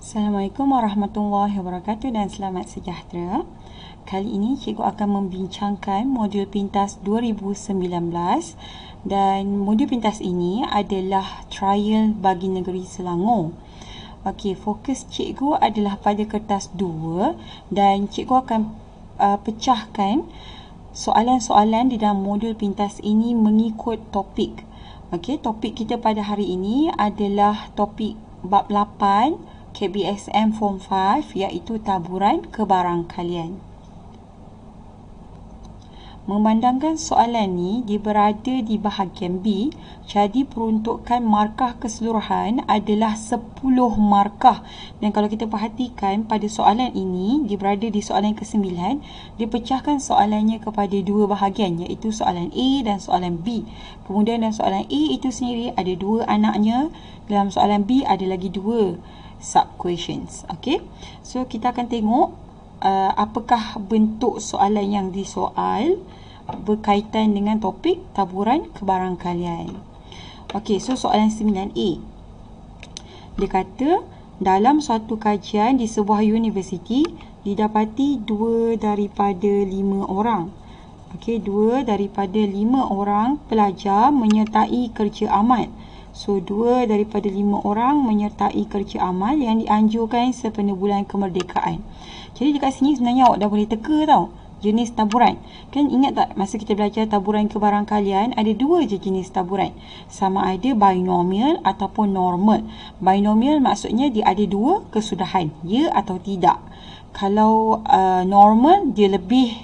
Assalamualaikum warahmatullahi wabarakatuh dan selamat sejahtera. Kali ini cikgu akan membincangkan modul pintas 2019 dan modul pintas ini adalah trial bagi negeri Selangor. Okey, fokus cikgu adalah pada kertas 2 dan cikgu akan pecahkan soalan-soalan di dalam modul pintas ini mengikut topik. Okey, topik kita pada hari ini adalah topik bab 8 KBSM Form 5 iaitu taburan kebarangkalian. Memandangkan soalan ni dia berada di bahagian B, jadi peruntukan markah keseluruhan adalah 10 markah. Dan kalau kita perhatikan pada soalan ini, dia berada di soalan ke-9, dia pecahkan soalannya kepada dua bahagian iaitu soalan A dan soalan B. Kemudian dalam soalan A itu sendiri ada dua anaknya, dalam soalan B ada lagi dua sub-questions. Okay? So, kita akan tengok apakah bentuk soalan yang disoal berkaitan dengan topik taburan kebarangkalian. Okay, so soalan 9A. Dia kata, dalam suatu kajian di sebuah universiti, didapati 2 daripada 5 orang. Okay, 2 daripada 5 orang pelajar menyertai kerja amal. So, 2 daripada 5 orang menyertai kerja amal yang dianjurkan sempena bulan kemerdekaan. Jadi dekat sini sebenarnya awak dah boleh teka tau jenis taburan. Kan ingat tak masa kita belajar taburan kebarangkalian ada dua je jenis taburan. Sama ada binomial ataupun normal. Binomial maksudnya dia ada dua kesudahan, ya atau tidak. Kalau normal dia lebih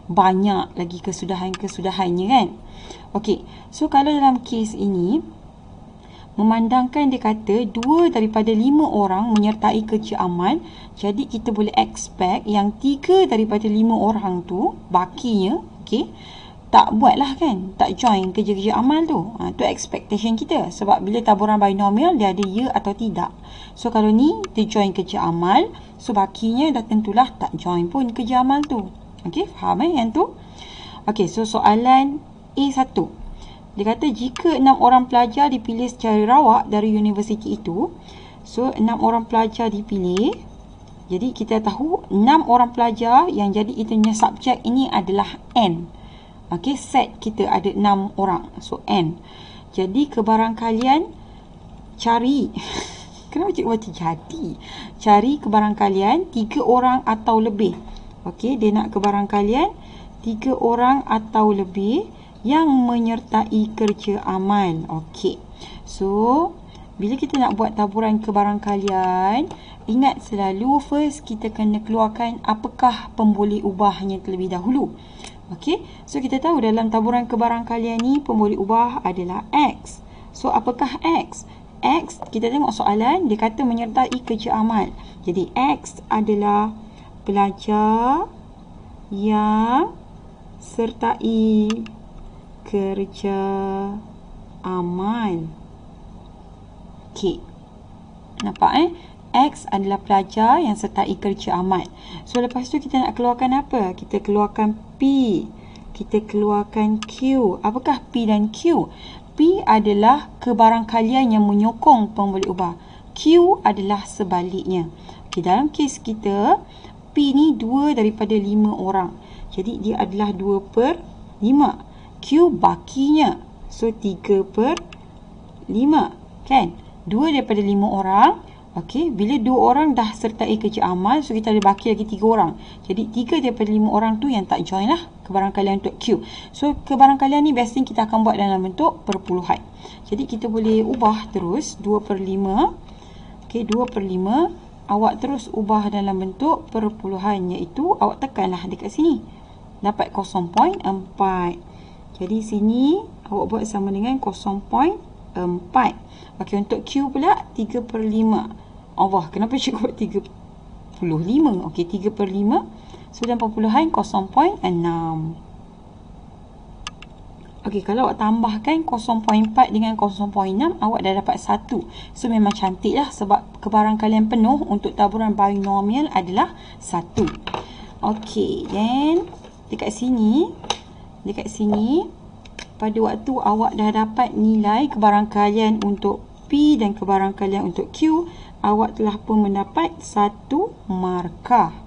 banyak lagi kesudahan-kesudahannya kan. Okey, so kalau dalam kes ini memandangkan dia kata 2 daripada 5 orang menyertai kerja amal, jadi kita boleh expect yang 3 daripada 5 orang tu bakinya, okey, tak buat lah kan, tak join kerja-kerja amal tu. Tu expectation kita, sebab bila taburan binomial dia ada ya atau tidak. So kalau ni dia join kerja amal, so bakinya dah tentulah tak join pun kerja amal tu. Okey, faham yang tu? Okey, so soalan A1. Dia kata jika 6 orang pelajar dipilih secara rawak dari universiti itu, so 6 orang pelajar dipilih, jadi kita tahu 6 orang pelajar yang jadi itunya subjek ini adalah N. Okey, set kita ada 6 orang, so N. Jadi kebarangkalian cari, kenapa cikgu baca jadi? Cari kebarangkalian 3 orang atau lebih. Okey, dia nak kebarangkalian 3 orang atau lebih yang menyertai kerja amal. Okey. So, bila kita nak buat taburan kebarangkalian, ingat selalu first kita kena keluarkan apakah pemboleh ubahnya terlebih dahulu. Okey. So, kita tahu dalam taburan kebarangkalian ni pemboleh ubah adalah X. So, apakah X? X, kita tengok soalan, dia kata menyertai kerja amal. Jadi, X adalah pelajar yang sertai kerja amal. Okey. Nampak X adalah pelajar yang sertai kerja amal. So lepas tu kita nak keluarkan apa? Kita keluarkan P. Kita keluarkan Q. Apakah P dan Q? P adalah kebarangkalian yang menyokong pemboleh ubah. Q adalah sebaliknya. Okey, dalam kes kita P ni 2 daripada 5 orang. Jadi dia adalah 2/5. Q bakinya, so 3/5 kan, 2 daripada 5 orang. Okey, bila 2 orang dah sertai kerja amal, so kita ada baki lagi 3 orang. Jadi 3 daripada 5 orang tu yang tak join lah kebarangkalian untuk Q. So kebarangkalian ni biasanya kita akan buat dalam bentuk perpuluhan. Jadi kita boleh ubah terus 2/5. Okey, 2/5 awak terus ubah dalam bentuk perpuluhan, iaitu awak tekanlah dekat sini, dapat 0.4. Jadi sini awak buat sama dengan 0.4. Okey, untuk Q pula 3/5. Allah, kenapa cikgu buat 35? Okey, 3/5. So dalam perpuluhan 0.6. Okey, kalau awak tambahkan 0.4 dengan 0.6, awak dah dapat 1. So memang cantik lah, sebab kebarangkalian penuh untuk taburan binomial adalah 1. Okey, then dekat sini pada waktu awak dah dapat nilai kebarangkalian untuk P dan kebarangkalian untuk Q, awak telah pun mendapat 1 markah.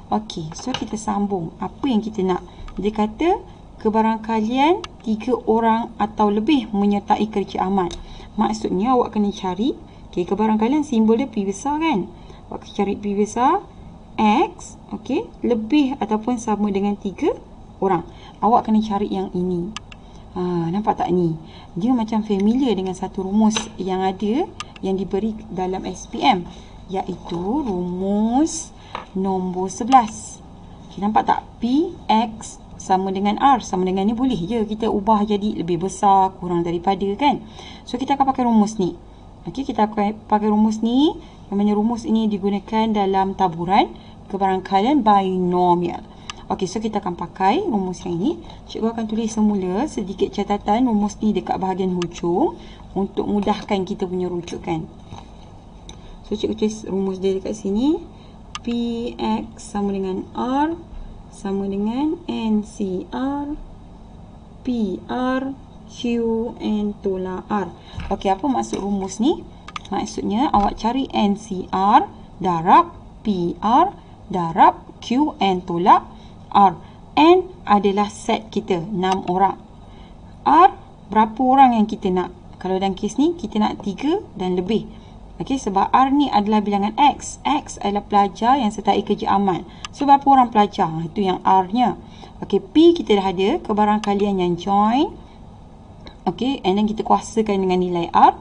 Okey, so kita sambung. Apa yang kita nak? Dia kata kebarangkalian 3 orang atau lebih menyertai kerja amal. Maksudnya awak kena cari, okey, kebarangkalian simbol dia P besar kan? Awak kena cari P besar X, okey, lebih ataupun sama dengan 3 orang. Awak kena cari yang ini. Nampak tak ni? Dia macam familiar dengan satu rumus yang ada, yang diberi dalam SPM, iaitu rumus nombor 11. Okay, nampak tak? P, X sama dengan R. Sama dengan ni boleh je kita ubah jadi lebih besar, kurang daripada kan? So, kita akan pakai rumus ni. Okay, kita akan pakai rumus ni. Namanya rumus ini digunakan dalam taburan kebarangkalian binomial. Okey, so kita akan pakai rumus yang ini. Cikgu akan tulis semula sedikit catatan rumus ni dekat bahagian hujung untuk mudahkan kita punya rujukan. So, cikgu tulis rumus dia dekat sini. Px sama dengan R sama dengan NCR PR QN tolak R. Okey, apa maksud rumus ni? Maksudnya awak cari NCR darab PR darab QN tolak R. N adalah set kita, 6 orang. R, berapa orang yang kita nak? Kalau dalam kes ni, kita nak 3 dan lebih. Okey, sebab R ni adalah bilangan X. X adalah pelajar yang sertai kerja amal. So, berapa orang pelajar? Itu yang R-nya. Okey, P kita dah ada, kebarangkalian yang join. Okey, and then kita kuasakan dengan nilai R.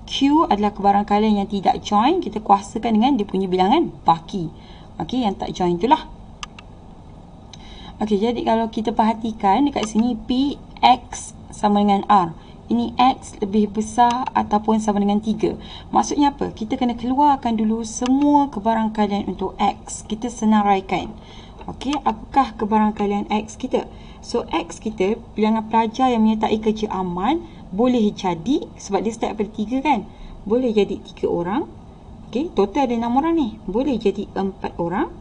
Q adalah kebarangkalian yang tidak join. Kita kuasakan dengan dia punya bilangan baki. Okey, yang tak join itulah. Okey, jadi kalau kita perhatikan dekat sini P, X sama dengan R. Ini X lebih besar ataupun sama dengan 3. Maksudnya apa? Kita kena keluarkan dulu semua kebarangkalian untuk X. Kita senaraikan. Okey, apakah kebarangkalian X kita? So, X kita, bilangan pelajar yang menyertai kerja amal, boleh jadi, sebab dia start daripada 3 kan? Boleh jadi 3 orang. Okey, total ada 6 orang ni. Boleh jadi 4 orang.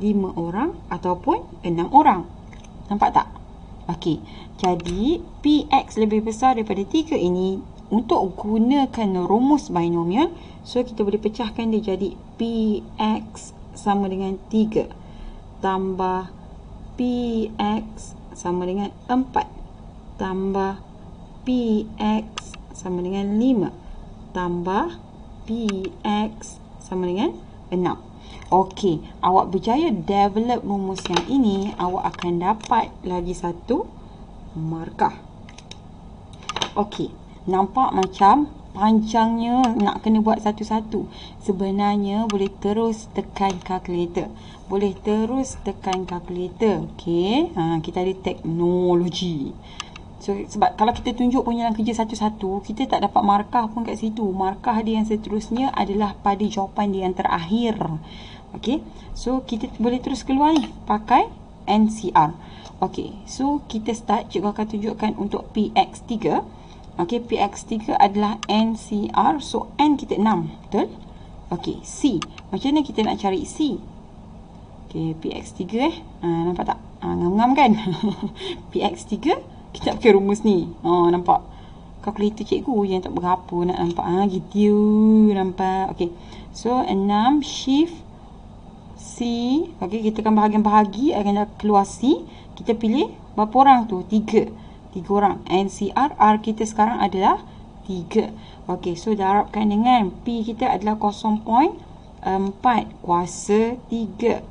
5 orang ataupun 6 orang. Nampak tak? Okey. Jadi, PX lebih besar daripada 3 ini, untuk gunakan rumus binomial, so kita boleh pecahkan dia jadi PX sama dengan 3 tambah PX sama dengan 4 tambah PX sama dengan 5 tambah PX sama dengan 6. Okey, awak berjaya develop rumus yang ini, awak akan dapat lagi 1 markah. Okey, nampak macam panjangnya nak kena buat satu-satu. Sebenarnya boleh terus tekan kalkulator. Boleh terus tekan kalkulator. Okey, kita ada teknologi. So, sebab kalau kita tunjuk penyalaan kerja satu-satu, kita tak dapat markah pun kat situ. Markah dia yang seterusnya adalah pada jawapan dia yang terakhir. Okey, so kita boleh terus keluar ni pakai NCR. Okey, so kita start. Cikgu akan tunjukkan untuk PX3. Okey, PX3 adalah NCR. So, N kita 6. Betul? Okey, C. Macam mana kita nak cari C? Okey, PX3 nampak tak? Ngam-ngam kan? PX3, kita pakai rumus ni. Nampak? Kalkulator cikgu yang tak berapa nak nampak. Gitu. Nampak? Okey. So, 6 shift C. Okey, kita akan bahagian-bahagi, akan keluar C. Kita pilih berapa orang tu? 3 orang. NCR, R kita sekarang adalah 3. Okey, so darabkan dengan P kita adalah 0.4 kuasa 3.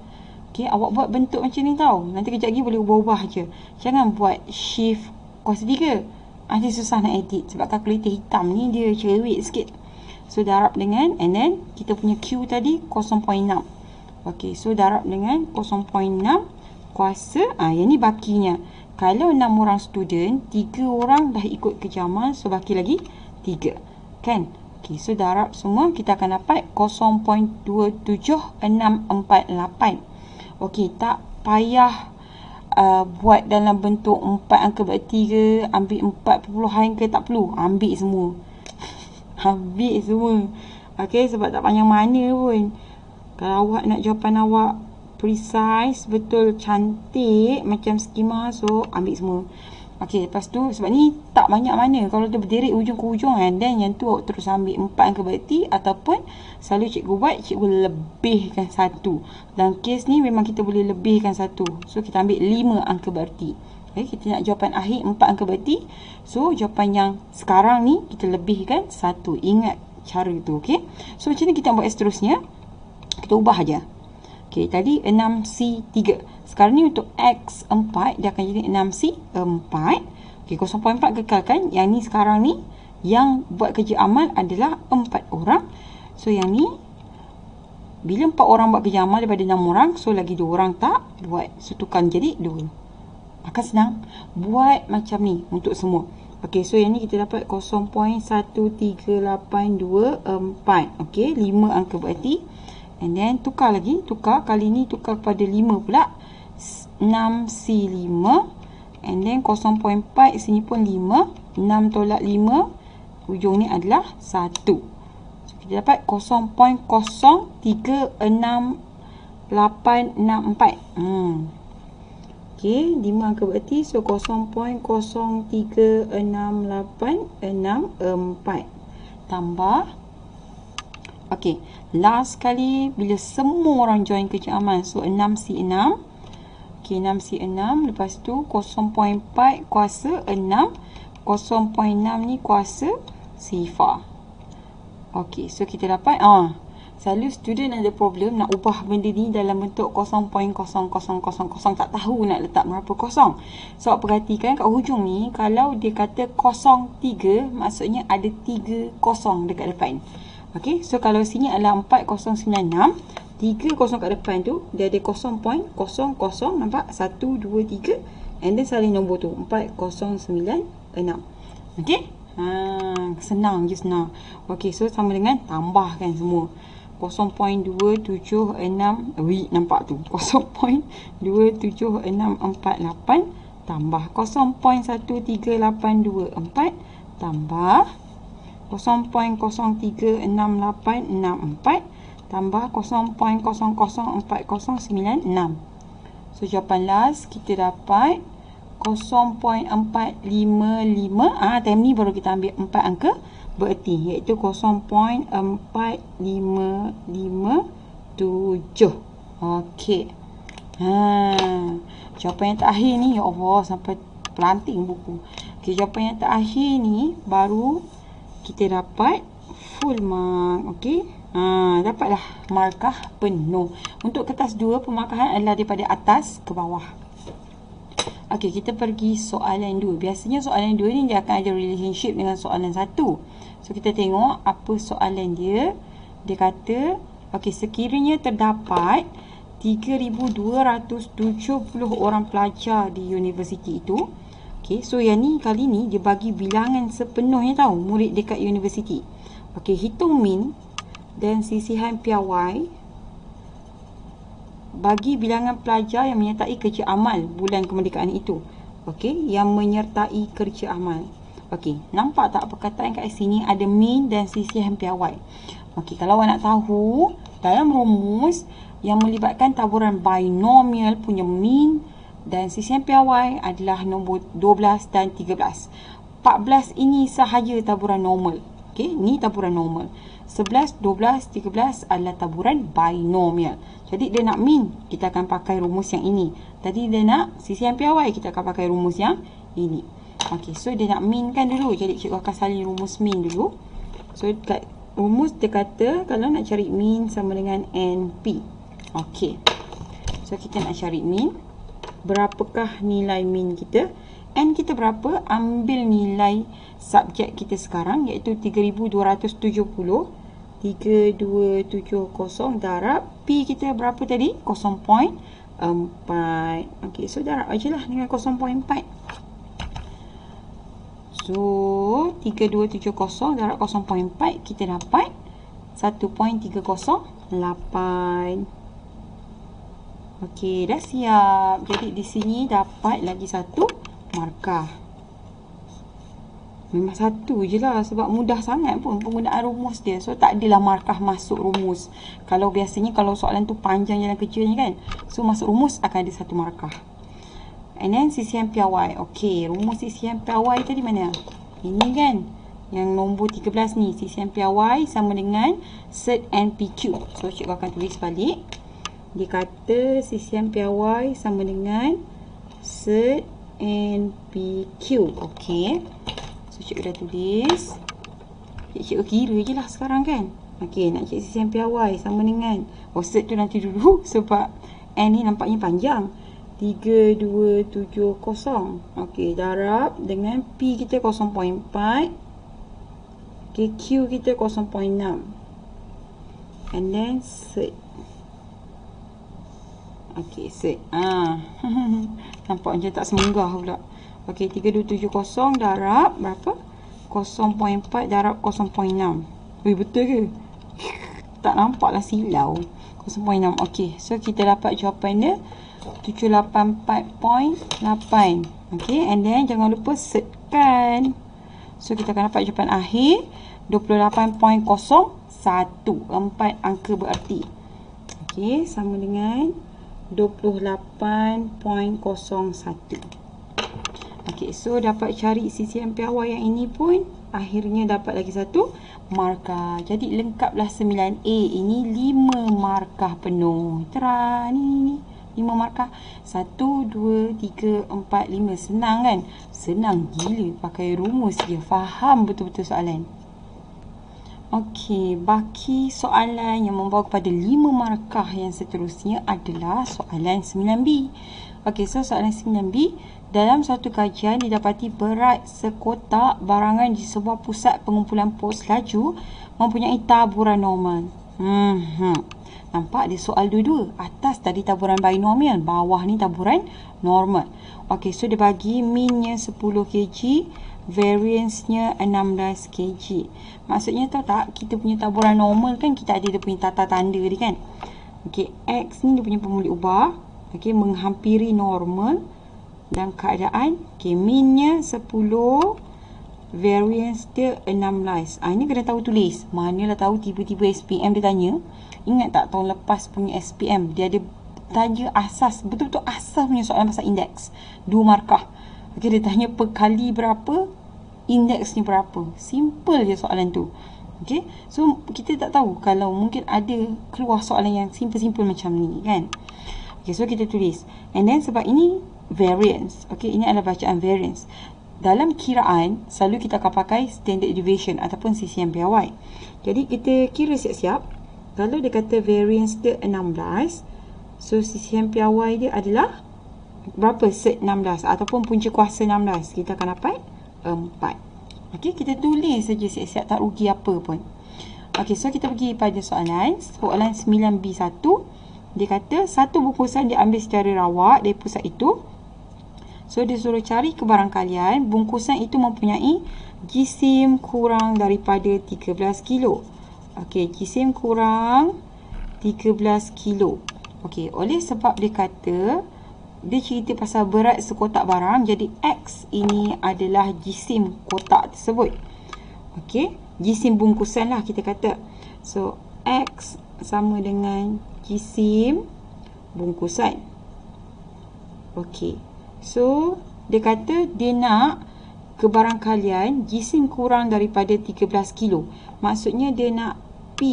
Okey, awak buat bentuk macam ni tau. Nanti kejap lagi boleh ubah-ubah je. Jangan buat shift kuasa 3. Nanti susah nak edit sebab kalkulator hitam ni dia cerewet sikit. So, darab dengan, and then kita punya Q tadi 0.6. Okey, so darab dengan 0.6 kuasa, yang ni bakinya. Kalau 6 orang student, 3 orang dah ikut kerja amal, so baki lagi 3. Kan? Okey, so darab semua, kita akan dapat 0.27648. Okey, tak payah buat dalam bentuk 4 angka bererti ke, ambil 4 perpuluhan ke, tak perlu. Ambil semua. Ambil semua. Okey, sebab tak panjang mana pun. Kalau awak nak jawapan awak precise, betul, cantik macam skema, so ambil semua. Okey, lepas tu sebab ni tak banyak mana. Kalau dia berdiri ujung ke ujung kan, dan yang tu awak terus ambil 4 angka bererti, ataupun selalu cikgu buat, cikgu lebihkan 1. Dalam kes ni memang kita boleh lebihkan 1. So kita ambil 5 angka bererti. Okay, kita nak jawapan akhir 4 angka bererti. So jawapan yang sekarang ni kita lebihkan 1. Ingat cara tu, okey. So macam ni kita buat seterusnya. Kita ubah aja. Okey, tadi 6C3. Sekarang ni untuk X4 dia akan jadi 6C4. Okey, 0.4 kekalkan. Yang ni sekarang ni yang buat kerja amal adalah 4 orang. So yang ni bila 4 orang buat kerja amal daripada 6 orang, so lagi 2 orang tak buat. So tukar jadi 2. Akan senang buat macam ni untuk semua. Okey, so yang ni kita dapat 0.13824. Okey, 5 angka berarti. And then tukar lagi, tukar kali ni tukar kepada 5 pula. 6C5. And then 0.4 sini pun 5. 6 tolak 5, ujung ni adalah 1. So kita dapat 0.036864. Okey, 5 angka berarti. So 0.036864 tambah. Okey, last kali bila semua orang join kerja amal. So 6C6. Okey, 6C6. Lepas tu 0.4 kuasa 6. 0.6 ni kuasa sifar. Okey, so kita dapat selalu student ada problem nak ubah benda ni dalam bentuk 0.0000. Tak tahu nak letak berapa kosong. So perhatikan kat hujung ni, kalau dia kata 03, maksudnya ada 3 kosong dekat depan. Okey, so kalau sini adalah 4096, 3 kosong kat depan tu dia ada 0.00, nampak? 1 2 3, and then salin nombor tu 4096. Okey? Senang je, senang. Okey, so sama dengan tambahkan semua. 0.276, nampak tu? 0.27648 tambah 0.13824 tambah 0.03684 tambah 0.004096. So jawapan last kita dapat 0.455. Time ni baru kita ambil 4 angka bererti, iaitu 0.4557. Okey. Jawapan yang terakhir ni, ya Allah, sampai pelanting buku. Okey, jawapan yang terakhir ni baru kita dapat full mark. Okey. Dapatlah markah penuh. Untuk kertas 2, pemarkahan adalah daripada atas ke bawah. Okey, kita pergi soalan 2. Biasanya soalan 2 ni dia akan ada relationship dengan soalan 1. So kita tengok apa soalan dia. Dia kata, okey, sekiranya terdapat 3,270 orang pelajar di universiti itu. Okey, so yang ni kali ni dia bagi bilangan sepenuhnya tahu murid dekat universiti. Okey, hitung min dan sisihan piawai bagi bilangan pelajar yang menyertai kerja amal bulan kemerdekaan itu. Okey, yang menyertai kerja amal. Okey, nampak tak perkataan kat sini ada min dan sisihan piawai. Okey, kalau awak nak tahu, dalam rumus yang melibatkan taburan binomial punya min dan sisihan piawai adalah nombor 12 dan 13. 14 ini sahaja taburan normal. Okey, ni taburan normal. 11, 12, 13 adalah taburan binomial. Jadi dia nak min, kita akan pakai rumus yang ini. Tadi dia nak sisihan piawai, kita akan pakai rumus yang ini. Okey, so dia nak min kan dulu. Jadi cikgu akan salin rumus min dulu. So kat rumus dia kata kalau nak cari min sama dengan NP. Okey. So kita nak cari min. Berapakah nilai min kita? N kita berapa? Ambil nilai subjek kita sekarang, iaitu 3,270. 3270 darab P kita berapa tadi? 0.4. Okey, so darab ajalah dengan 0.4. So 3270 darab 0.4 kita dapat 1.308. Okey, dah siap. Jadi di sini dapat lagi satu markah. Memang satu je lah, sebab mudah sangat pun penggunaan rumus dia. So tak adalah markah masuk rumus. Kalau biasanya kalau soalan tu panjang jalan kecilnya kan, so masuk rumus akan ada satu markah. And then CCM PY. Okey, rumus CCM PY tadi mana? Ini kan. Yang nombor 13 ni. CCM PY sama dengan cert NPQ. So, cikgu akan tulis balik. Dia kata CCM PY sama dengan cert NPQ. Okey. So, cikgu dah tulis. Cikgu kira je lah sekarang kan. Okey, nak cek CCM PY sama dengan. Oh, cert tu nanti dulu sebab N ni nampaknya panjang. 3270. Okey, darab dengan P kita 0.4. Okey, Q kita 0.6. And then cert. Okey, cert. Nampak macam tak semenggah pula. Okey, 3270 darab berapa? 0.4 darab 0.6. Betul ke? Tak nampaklah silau. 0.6. Okey, so kita dapat jawapan dia 784.8. Okey, and then jangan lupa setkan. So kita akan dapat jawapan akhir 28.01. 4 angka berarti. Okey, sama dengan 28.01. Okey, so dapat cari CCM PY yang ini pun akhirnya dapat lagi satu markah. Jadi lengkaplah 9A. Ini 5 markah penuh. Tera ni 5 markah. 1, 2, 3, 4, 5. Senang kan? Senang gila. Pakai rumus je. Faham betul-betul soalan. Okey, baki soalan yang membawa kepada 5 markah yang seterusnya adalah soalan 9B. Okey, so soalan 9B. Dalam suatu kajian didapati berat sekotak barangan di sebuah pusat pengumpulan pos laju mempunyai taburan normal. Nampak dia soal dua-dua. Atas tadi taburan binomial, bawah ni taburan normal. Okey, so dia bagi minnya 10 kg, variance-nya 16 kg. Maksudnya tahu tak, kita punya taburan normal kan kita ada dia punya tata tanda dia kan. Okey, X ni dia punya pemuli ubah. Okey, menghampiri normal. Dan keadaan, okay, minnya 10, variance dia 16. Ini kena tahu tulis. Manalah tahu tiba-tiba SPM dia tanya. Ingat tak tahun lepas punya SPM, dia ada tanya asas, betul-betul asas punya soalan pasal indeks. 2 markah. Okay, dia tanya per kali berapa, indeksnya berapa. Simple je soalan tu. Okay, so kita tak tahu kalau mungkin ada keluar soalan yang simple-simple macam ni kan. Okay, so kita tulis. And then sebab ini variance. Okey, ini adalah bacaan variance. Dalam kiraan, selalu kita akan pakai standard deviation ataupun CCM PY. Jadi, kita kira siap-siap. Kalau dia kata variance dia 16, so CCM PY dia adalah berapa? Set 16 ataupun punca kuasa 16. Kita akan dapat 4. Okey, kita tulis saja siap-siap, tak rugi apa pun. Okey, so kita pergi pada soalan 9B1. Dia kata, satu bungkusan diambil secara rawak dari pusat itu. So, dia suruh cari kebarangkalian bungkusan itu mempunyai jisim kurang daripada 13 kilo. Okey, jisim kurang 13 kilo. Okey, oleh sebab dia kata, dia cerita pasal berat sekotak barang, jadi X ini adalah jisim kotak tersebut. Okey, jisim bungkusan lah kita kata. So, X sama dengan jisim bungkusan. Okey. So, dia kata dia nak kebarangkalian jisim kurang daripada 13 kilo. Maksudnya dia nak P,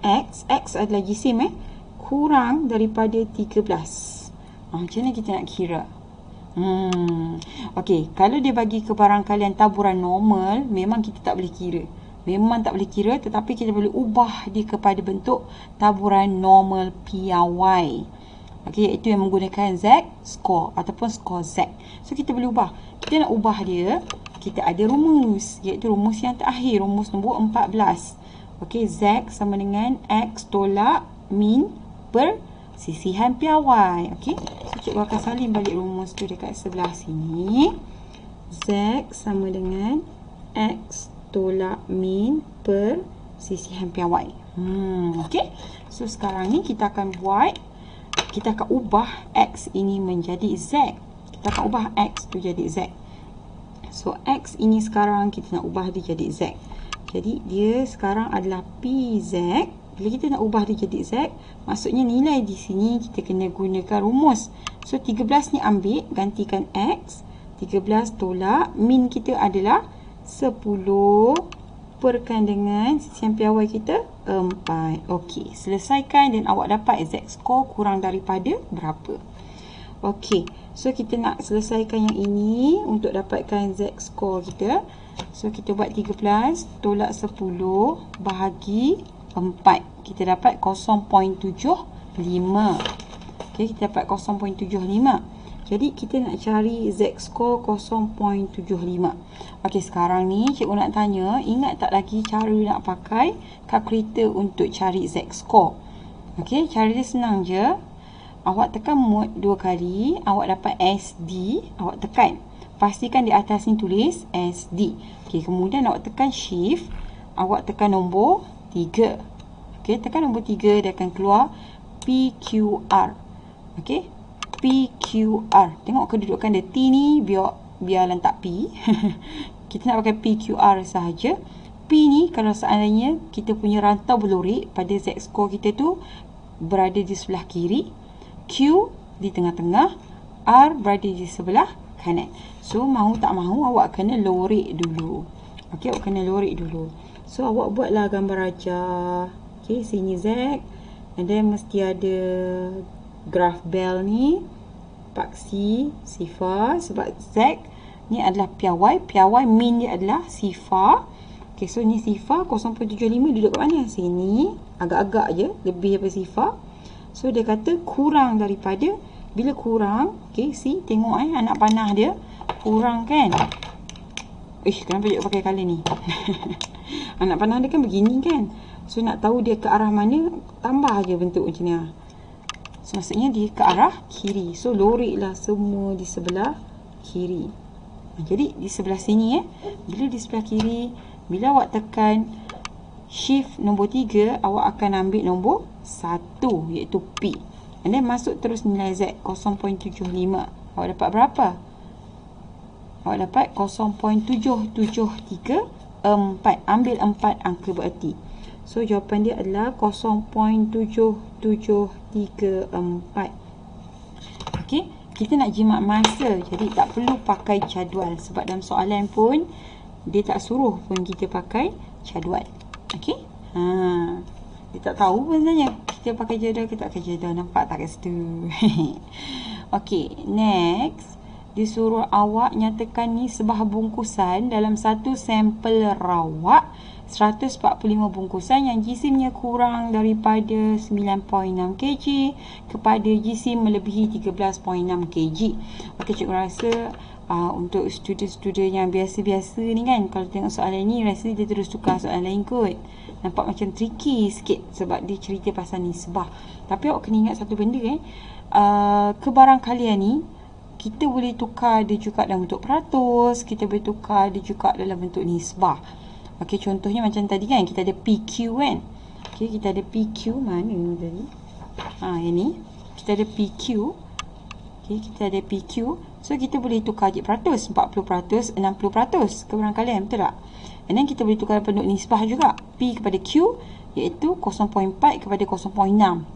X adalah jisim kurang daripada 13. Macam mana kita nak kira? Okey, kalau dia bagi kebarangkalian taburan normal, memang kita tak boleh kira. Memang tak boleh kira, tetapi kita boleh ubah dia kepada bentuk taburan normal PY. Okey, iaitu yang menggunakan Z score ataupun skor Z. So, kita boleh ubah. Kita nak ubah dia, kita ada rumus, iaitu rumus yang terakhir, rumus nombor 14. Okey, Z sama dengan X tolak min per sisihan PY. Okey, so cikgu akan salin balik rumus tu dekat sebelah sini. Z sama dengan X tolak min per sisihan PY. Okey, so sekarang ni kita akan ubah X ini menjadi Z. Kita akan ubah X tu jadi Z. So, X ini sekarang kita nak ubah dia jadi Z. Jadi, dia sekarang adalah PZ Bila kita nak ubah dia jadi Z, maksudnya nilai di sini kita kena gunakan rumus. So 13 ni ambil, gantikan X. 13 tolak, min kita adalah 10 perkan dengan sisian piawai kita 4. Okey, selesaikan dan awak dapat Z score kurang daripada berapa. Okey, so kita nak selesaikan yang ini untuk dapatkan Z score kita. So kita buat 13 tolak 10 bahagi 4. Kita dapat 0.75. Okey, kita dapat 0.75. Jadi kita nak cari Z score 0.75. Okey, sekarang ni cikgu nak tanya, ingat tak lagi cara nak pakai kalkulator untuk cari Z score? Okey, cara dia senang je. Awak tekan mod 2 kali, awak dapat SD, awak tekan. Pastikan di atas ni tulis SD. Okey, kemudian awak tekan shift, awak tekan nombor 3. Okey, tekan nombor 3, dia akan keluar PQR. Okey, PQR. Tengok kedudukan dia T ni biar letak P. Kita nak pakai PQR sahaja. P ni kalau seandainya kita punya rantau berlorek pada Z score kita tu berada di sebelah kiri, Q di tengah-tengah, R berada di sebelah kanan. So mahu tak mahu awak kena lorek dulu. Okey, awak kena lorek dulu. So awak buatlah gambar rajah. Okey, sini Z, and then mesti ada graf bell ni, paksi, sifar, sebab Z ni adalah piawai, min dia adalah sifar. Okey, so ni sifar 0.75 duduk kat mana? Sini, agak-agak je, lebih daripada sifar. So dia kata kurang daripada, bila kurang, okey, see, tengok anak panah dia, kurang kan? Kenapa dia pakai color ni? Anak panah dia kan begini kan? So nak tahu dia ke arah mana, tambah je bentuk macam ni. So maksudnya dia ke arah kiri. So loreklah semua di sebelah kiri. Jadi di sebelah sini bila di sebelah kiri, bila awak tekan shift nombor 3, awak akan ambil nombor 1 iaitu P. And then masuk terus nilai Z 0.75. Awak dapat berapa? Awak dapat 0.7734. Ambil 4 angka bererti. So jawapan dia adalah 0.7734. Okey, kita nak jimat masa, jadi tak perlu pakai jadual sebab dalam soalan pun dia tak suruh pun kita pakai jadual. Okey? Dia tak tahu pun sebenarnya kita pakai jadual ke tak pakai jadual. Nampak tak kat situ? Okey, next. Disuruh awak nyatakan ni sebuah bungkusan dalam satu sampel rawak 145 bungkusan yang jisimnya kurang daripada 9.6 kg kepada jisim melebihi 13.6 kg. Okey, cikgu rasa untuk student-student yang biasa-biasa ni kan, kalau tengok soalan ni rasa dia terus tukar soalan lain kot. Nampak macam tricky sikit sebab dia cerita pasal nisbah. Tapi awak kena ingat satu benda kebarangkalian ni kita boleh tukar dia juga dalam bentuk peratus, kita boleh tukar dia juga dalam bentuk nisbah. Okey, contohnya macam tadi kan, kita ada PQ kan. Okey, kita ada PQ mana tadi? Yang ni. Kita ada PQ. Okey, kita ada PQ. So kita boleh tukar je peratus, 40%, 60%. Kebarangkalian, betul tak? And then kita boleh tukar bentuk nisbah juga. P kepada Q iaitu 0.4 kepada 0.6.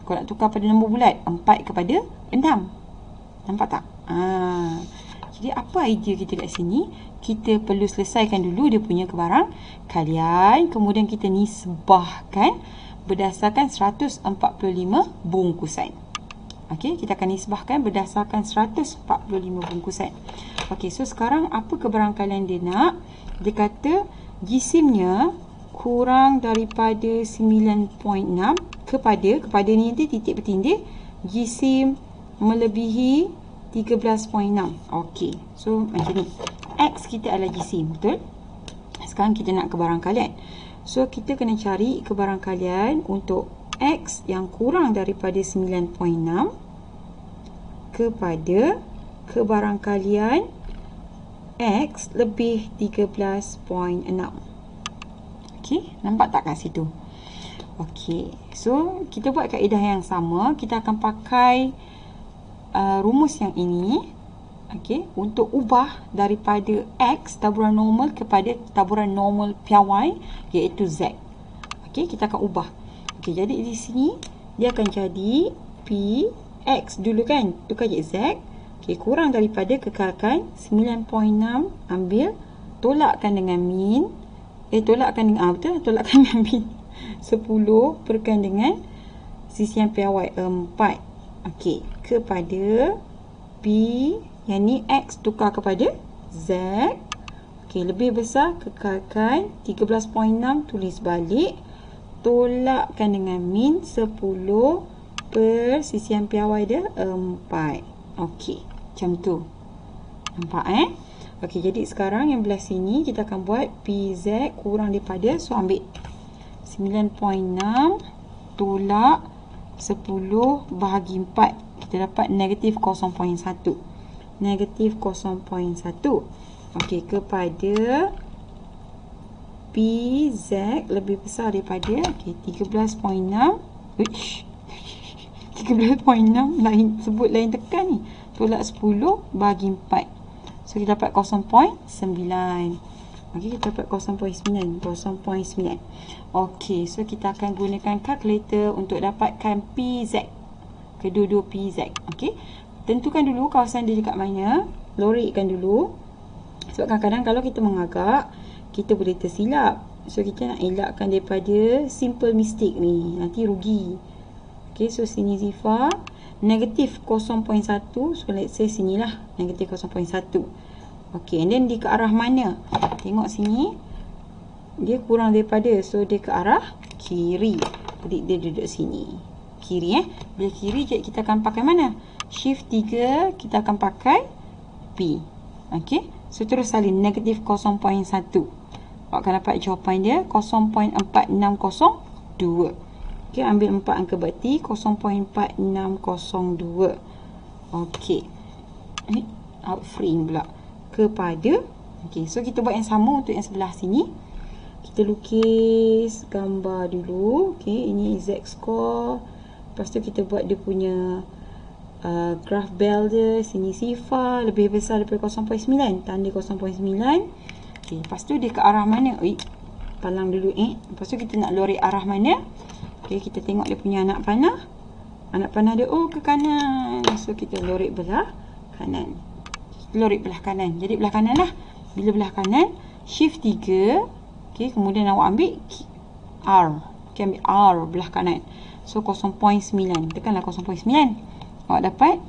Kalau nak tukar pada nombor bulat, 4 kepada 6. Nampak tak? Jadi apa idea kita kat sini? Kita perlu selesaikan dulu dia punya kebarangkalian, kemudian kita nisbahkan berdasarkan 145 bungkusan. Okey, kita akan nisbahkan berdasarkan 145 bungkusan. Okey, so sekarang apa kebarangkalian dia nak? Dia kata jisimnya kurang daripada 9.6 kepada ni nanti titik bertindih, jisim melebihi 13.6. Okey, so macam ni. X kita adalah jisim, betul? Sekarang kita nak kebarangkalian. So kita kena cari kebarangkalian untuk X yang kurang daripada 9.6 kepada kebarangkalian X lebih 13.6. Okey, nampak tak kat situ? Okey, so kita buat kaedah yang sama. Kita akan pakai rumus yang ini, okey, untuk ubah daripada X taburan normal kepada taburan normal piawai iaitu Z. Okey, kita akan ubah. Okey, Okey, jadi di sini dia akan jadi P X dulu kan. Tukar je Z. Okey, kurang daripada kekalkan 9.6, ambil tolakkan dengan min. Tolakkan dengan betul, tolakkan dengan min. 10 perkan dengan sisian piawai 4. Okey, kepada P yang ni X tukar kepada Z. Okey, lebih besar kekalkan 13.6, tulis balik. Tolakkan dengan min 10 per sisian piawai dia 4. Okey, macam tu. Nampak Okey, jadi sekarang yang belah sini kita akan buat PZ kurang daripada, so ambil 9.6 tolak 10 bahagi 4. Kita dapat negatif 0.1. Negatif 0.1. Okey, kepada PZ lebih besar daripada 13.6. 13.6 lain, sebut lain tekan ni. Tolak 10 bahagi 4. So kita dapat 0.9. Okey, kita dapat 0.9. Okey, so kita akan gunakan kalkulator untuk dapatkan PZ. Kedua-dua PZ. Okey. Tentukan dulu kawasan dia dekat mana. Lorekkan dulu. Sebab kadang-kadang kalau kita mengagak, kita boleh tersilap. So kita nak elakkan daripada simple mistake ni. Nanti rugi. Okey, so sini Zifa negatif 0.1. So let's say sinilah negatif 0.1. Okey, and then dia ke arah mana? Tengok sini. Dia kurang daripada, so dia ke arah kiri. Jadi dia duduk sini. Kiri Bila kiri kita akan pakai mana? Shift 3 kita akan pakai P. Okey, so terus salin negatif 0.1. Awak akan dapat jawapan dia 0.4602. Okey, ambil 4 angka berarti 0.4602. Okey. Out frame pula. Kepada okey, so kita buat yang sama untuk yang sebelah sini. Kita lukis gambar dulu. Okey, ini Z score. Lepas tu kita buat dia punya graph bell dia. Sini Sifa lebih besar daripada 0.9. Tanda 0.9. Okey, lepas tu dia ke arah mana? Palang dulu Lepas tu kita nak lorek arah mana? Okey, kita tengok dia punya anak panah. Anak panah dia ke kanan. So kita lorek belah kanan. Lorek belah kanan. Jadi belah kanan lah. Bila belah kanan, shift 3. Okey, kemudian awak ambil R. Okey, ambil R belah kanan. So 0.9. Tekanlah 0.9. Awak dapat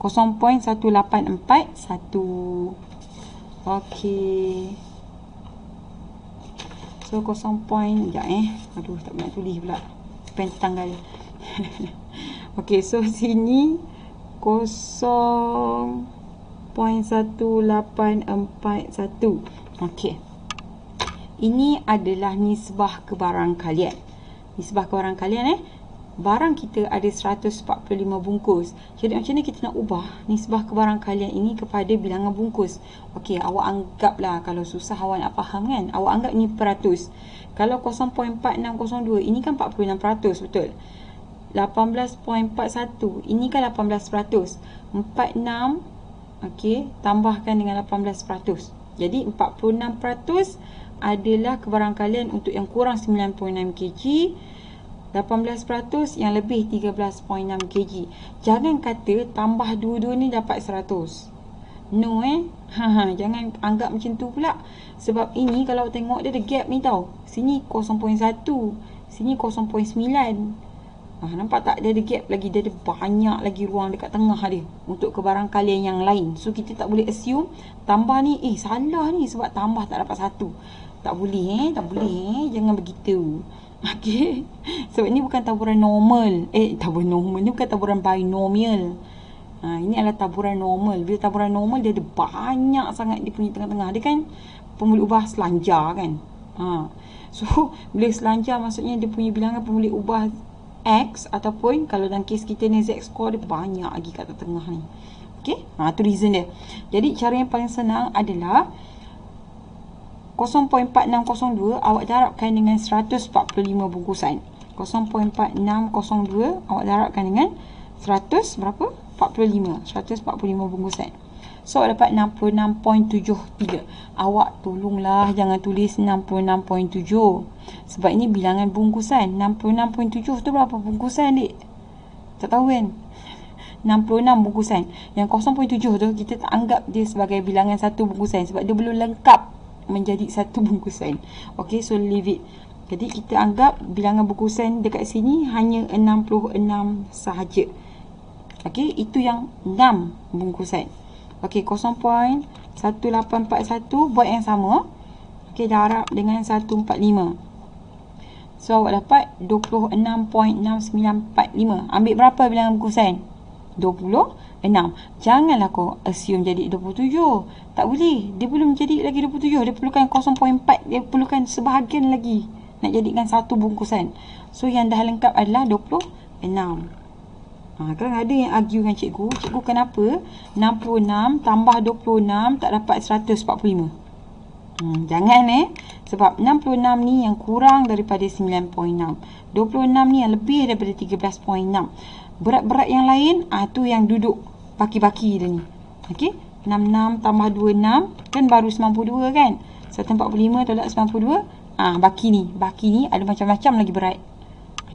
0.1841. Okey. So 0. Sekejap Aduh, tak nak tulis pula. Pen tanggal. Okey, so sini 0.1841. Okey. Ini adalah nisbah kebarangkalian. Nisbah kebarangkalian barang kita ada 145 bungkus. Jadi macam mana kita nak ubah nisbah kebarangkalian ini kepada bilangan bungkus? Okey, awak anggaplah, kalau susah awak nak faham kan, awak anggap ni peratus. Kalau 0.4602 ini kan 46%, betul? 18.41 ini kan 18%. 46 okey, tambahkan dengan 18%. Jadi 46% adalah kebarangkalian untuk yang kurang 9.6 kg. 18% yang lebih 13.6 kg. Jangan kata tambah dua-dua ni dapat 100. No jangan anggap macam tu pula. Sebab ini kalau tengok dia ada gap ni tau. Sini 0.1, sini 0.9. Nampak tak, dia ada gap lagi. Dia ada banyak lagi ruang dekat tengah dia untuk kebarangkalian yang lain. So kita tak boleh assume tambah ni salah ni sebab tambah tak dapat 1. Tak boleh tak boleh jangan begitu. Okey. Sebab ni bukan taburan normal. Taburan normal ni bukan taburan binomial. Ini adalah taburan normal. Bila taburan normal dia ada banyak sangat dia punya tengah-tengah. Dia kan pemulih ubah selanjar kan. So bila selanjar maksudnya dia punya bilangan pemulih ubah X, ataupun kalau dalam kes kita ni Z score dia banyak lagi kat tengah ni. Okey. Tu reason dia. Jadi cara yang paling senang adalah 0.4602 awak darabkan dengan 145 bungkusan. 0.4602 awak darabkan dengan 100 berapa? 45. 145 bungkusan. So awak dapat 66.73. Awak tolonglah jangan tulis 66.7. Sebab ini bilangan bungkusan. 66.7 tu berapa bungkusan, Dik? Tak tahu kan? 66 bungkusan. Yang 0.7 tu kita tak anggap dia sebagai bilangan satu bungkusan sebab dia belum lengkap menjadi satu bungkusan. Okay, so leave it. Jadi kita anggap bilangan bungkusan dekat sini hanya 66 sahaja. Okay, itu yang 6 bungkusan. Okay, 0.1841 buat yang sama. Okay, darab dengan 145. So awak dapat 26.6945. Ambil berapa bilangan bungkusan? 26. Janganlah kau assume jadi 27. Tak boleh. Dia belum jadi lagi 27. Dia perlukan 0.4. Dia perlukan sebahagian lagi nak jadikan satu bungkusan. So yang dah lengkap adalah 26. Kan ada yang argue dengan cikgu. Cikgu kenapa 66 tambah 26 tak dapat 145? Jangan sebab 66 ni yang kurang daripada 9.6. 26 ni yang lebih daripada 13.6. Berat-berat yang lain tu yang duduk baki-baki dia ni. Okey, 66 tambah 26 kan baru 92 kan. 145 tolak 92. Baki ni ada macam-macam lagi berat.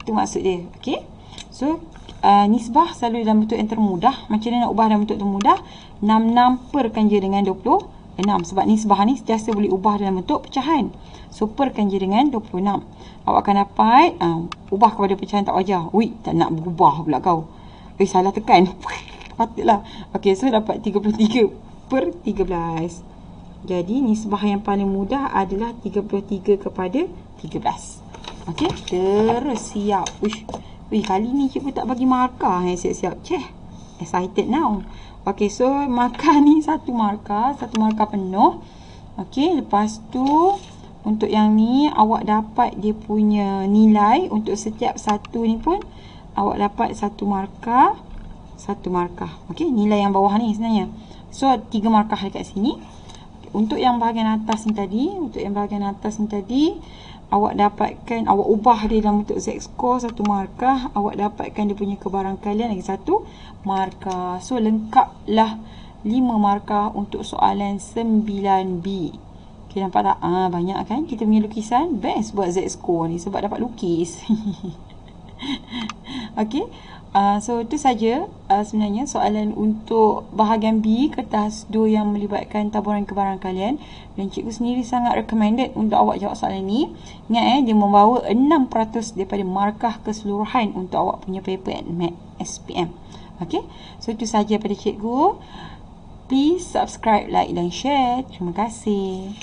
Itu maksud dia. Okey. So nisbah selalu dalam bentuk yang termudah. Macam mana nak ubah dalam bentuk termudah? 66 perkan je dengan 26. Sebab nisbah ni sentiasa boleh ubah dalam bentuk pecahan. So perkan je dengan 26. Awak akan dapat ubah kepada pecahan tak wajar. Tak nak berubah pula kau. Salah tekan. Patutlah. Okey, so dapat 33 per 13. Jadi nisbah yang paling mudah adalah 33 kepada 13. Okey, terus siap. Kali ni cikgu tak bagi markah. Siap-siap. Excited now. Okey, so markah ni satu markah penuh. Okey, lepas tu untuk yang ni awak dapat dia punya nilai untuk setiap satu ni pun awak dapat satu markah. Okey, nilai yang bawah ni sebenarnya. So 3 markah dekat sini. Untuk yang bahagian atas ni tadi, awak dapatkan, awak ubah dia dalam bentuk z-score 1 markah, awak dapatkan dia punya kebarangkalian lagi 1 markah. So lengkaplah 5 markah untuk soalan 9B. Okay, nampak tak? Banyak kan kita punya lukisan. Best buat z-score ni sebab dapat lukis. Okay, so itu saja sebenarnya soalan untuk bahagian B, kertas 2 yang melibatkan taburan kebarangkalian. Dan cikgu sendiri sangat recommended untuk awak jawab soalan ni. Ingat dia membawa 6% daripada markah keseluruhan untuk awak punya paper Admat SPM. Okay, so itu saja pada cikgu. Please subscribe, like dan share. Terima kasih.